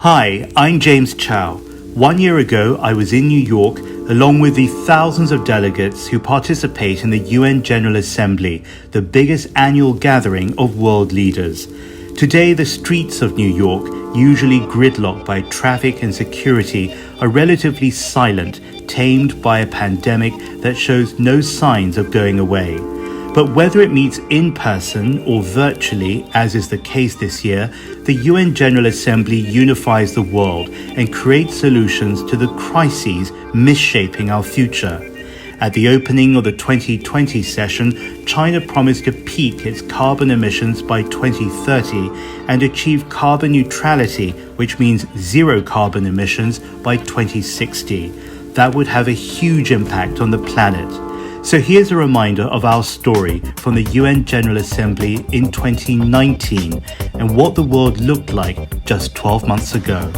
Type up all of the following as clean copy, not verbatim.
Hi, I'm James Chau. 1 year ago, I was in New York along with the thousands of delegates who participate in the UN General Assembly, the biggest annual gathering of world leaders. Today, the streets of New York, usually gridlocked by traffic and security, are relatively silent, tamed by a pandemic that shows no signs of going away. But whether it meets in person or virtually, as is the case this year, the UN General Assembly unifies the world and creates solutions to the crises misshaping our future. At the opening of the 2020 session, China promised to peak its carbon emissions by 2030 and achieve carbon neutrality, which means zero carbon emissions, by 2060. That would have a huge impact on the planet. So here's a reminder of our story from the UN General Assembly in 2019 and what the world looked like just 12 months ago.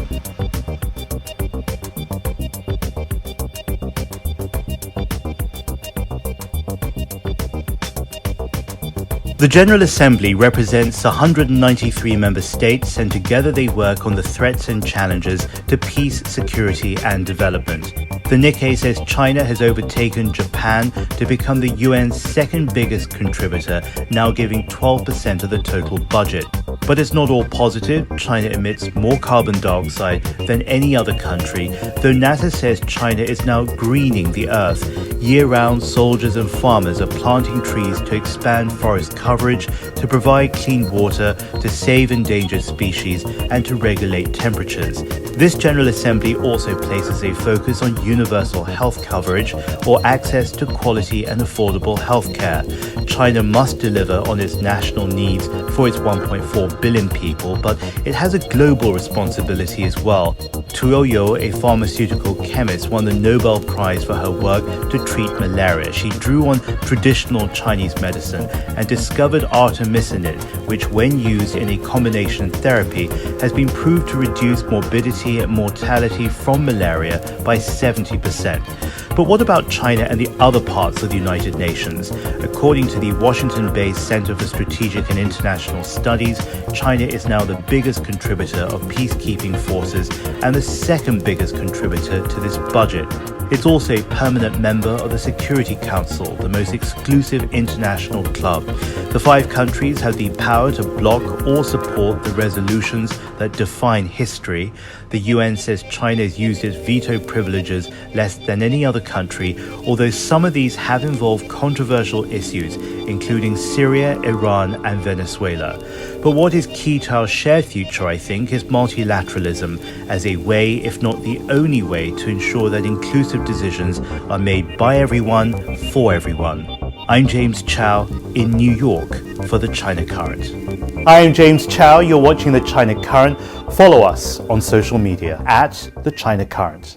The General Assembly represents 193 member states, and together they work on the threats and challenges to peace, security and development. The Nikkei says China has overtaken Japan to become the UN's second biggest contributor, now giving 12% of the total budget. But it's not all positive. China emits more carbon dioxide than any other country, though NASA says China is now greening the earth. Year-round, soldiers and farmers are planting trees to expand forest coverage, to provide clean water, to save endangered species, and to regulate temperatures. This General Assembly also places a focus on universal health coverage or access to quality and affordable health care. China must deliver on its national needs for its 1.4 billion people, but it has a global responsibility as well. Tu Youyou, a pharmaceutical chemist, won the Nobel Prize for her work to treat malaria. She drew on traditional Chinese medicine and discovered artemisinin, which when used in a combination therapy has been proved to reduce morbidity and mortality from malaria by 70%. But what about China and the other parts of the United Nations? According to the Washington-based Center for Strategic and International Studies, China is now the biggest contributor of peacekeeping forces and the second biggest contributor to this budget. It's also a permanent member of the Security Council, the most exclusive international club. The 5 countries have the power to block or support the resolutions that define history. The UN says China has used its veto privileges less than any other country, although some of these have involved controversial issues, including Syria, Iran, and Venezuela. But what is key to our shared future, I think, is multilateralism as a way, if not the only way, to ensure that inclusive decisions are made by everyone, for everyone. I'm James Chau in New York for the China Current. I am James Chau. You're watching the China Current. Follow us on social media at the China Current.